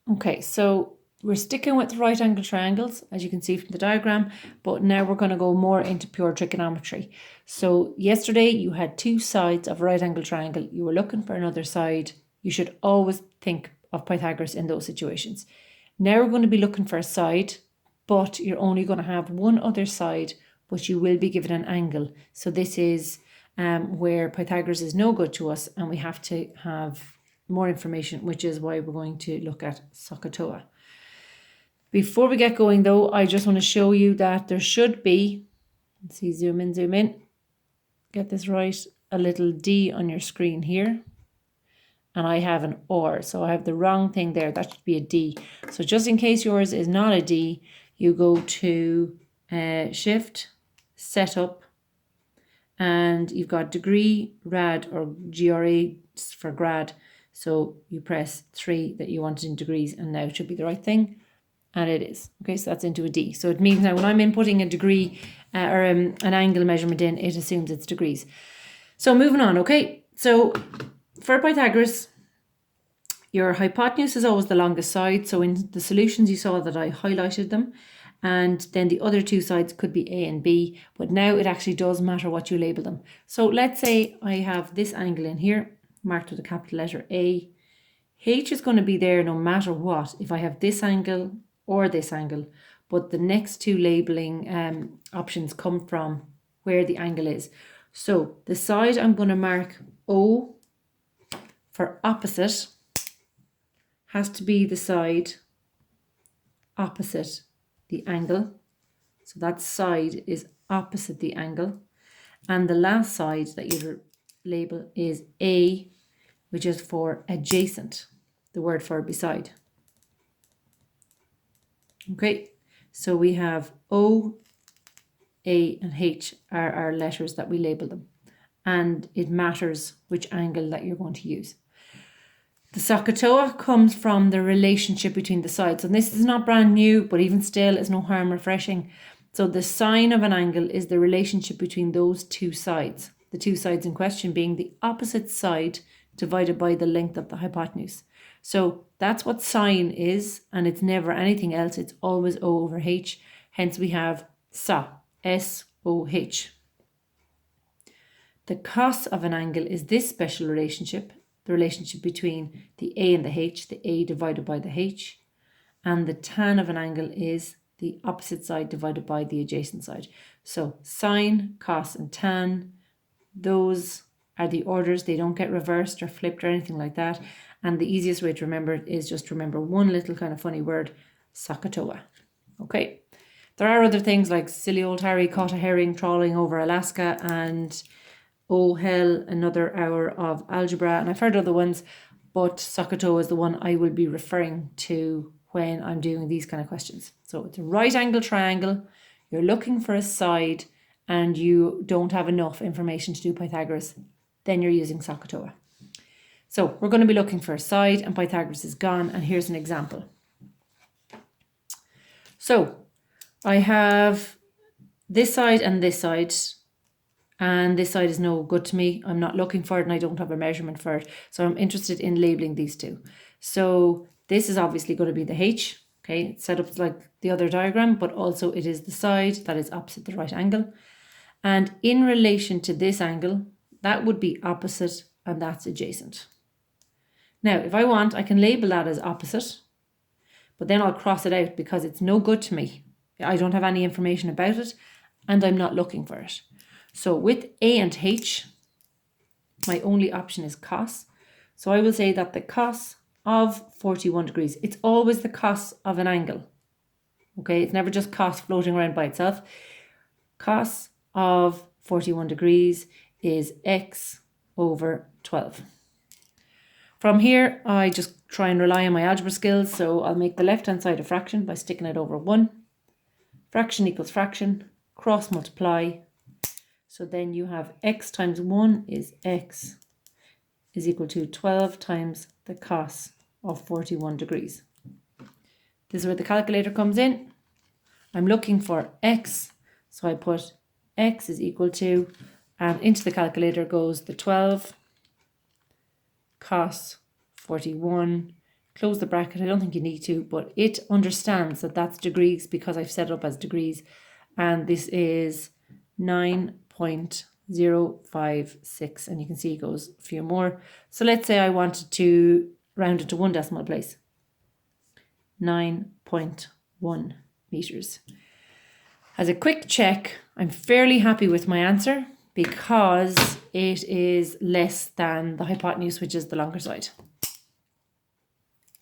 Okay, so we're sticking with right angle triangles, as you can see from the diagram, but now we're going to go more into pure trigonometry. So yesterday you had two sides of a right angle triangle. You were looking for another side. You should always think of Pythagoras in those situations. Now we're going to be looking for a side, but you're only going to have one other side, but you will be given an angle. So this is where Pythagoras is no good to us, and we have to have more information, which is why we're going to look at SohCahToa. Before we get going though, I just want to show you that there should be, let's see, zoom in, get this right, a little D on your screen here. And I have an or, so I have the wrong thing there. That should be a D. So just in case yours is not a D, you go to Shift, Setup, and you've got degree, rad, or GRA for grad. So you press 3 that you want it in degrees, and now it should be the right thing. And it is. Okay, so that's into a D. So it means now when I'm inputting a degree or an angle measurement in, it assumes it's degrees. So moving on, okay. So for Pythagoras, your hypotenuse is always the longest side. So in the solutions you saw that I highlighted them. And then the other two sides could be A and B. But now it actually does matter what you label them. So let's say I have this angle in here, marked with a capital letter A. H is going to be there no matter what, if I have this angle or this angle. But the next two labeling options come from where the angle is. So the side I'm going to mark O for opposite has to be the side opposite the angle. So that side is opposite the angle. And the last side that you label is A, which is for adjacent, the word for beside. Okay, so we have O, A, and H are our letters that we label them. And it matters which angle that you're going to use. The SohCahToa comes from the relationship between the sides. And this is not brand new, but even still is no harm refreshing. So the sine of an angle is the relationship between those two sides. The two sides in question being the opposite side divided by the length of the hypotenuse. So that's what sine is, and it's never anything else. It's always O over H. Hence we have SOH, S-O-H. The cos of an angle is this special relationship, the relationship between the A and the H, the A divided by the H, and the tan of an angle is the opposite side divided by the adjacent side. So sine, cos, and tan, those are the orders. They don't get reversed or flipped or anything like that. And the easiest way to remember it is just to remember one little kind of funny word, SohCahToa. Okay. There are other things like silly old Harry caught a herring trawling over Alaska and oh hell, another hour of algebra. And I've heard other ones, but SohCahToa is the one I will be referring to when I'm doing these kind of questions. So it's a right angle triangle. You're looking for a side and you don't have enough information to do Pythagoras. Then you're using SohCahToa. So we're going to be looking for a side and Pythagoras is gone. And here's an example. So I have this side and this side. And this side is no good to me. I'm not looking for it and I don't have a measurement for it. So I'm interested in labeling these two. So this is obviously going to be the H. Okay, it's set up like the other diagram, but also it is the side that is opposite the right angle. And in relation to this angle, that would be opposite and that's adjacent. Now, if I want, I can label that as opposite, but then I'll cross it out because it's no good to me. I don't have any information about it and I'm not looking for it. So with A and H, my only option is cos. So I will say that the cos of 41 degrees, it's always the cos of an angle. Okay, it's never just cos floating around by itself. Cos of 41 degrees is x over 12. From here, I just try and rely on my algebra skills. So I'll make the left-hand side a fraction by sticking it over 1. Fraction equals fraction, cross multiply. So then you have x times 1 is x is equal to 12 times the cos of 41 degrees. This is where the calculator comes in. I'm looking for x, so I put x is equal to, and into the calculator goes the 12 cos 41, close the bracket. I don't think you need to, but it understands that that's degrees because I've set it up as degrees. And this is 9.056. And you can see it goes a few more. So let's say I wanted to round it to 1 decimal place. 9.1 meters. As a quick check, I'm fairly happy with my answer because it is less than the hypotenuse, which is the longer side.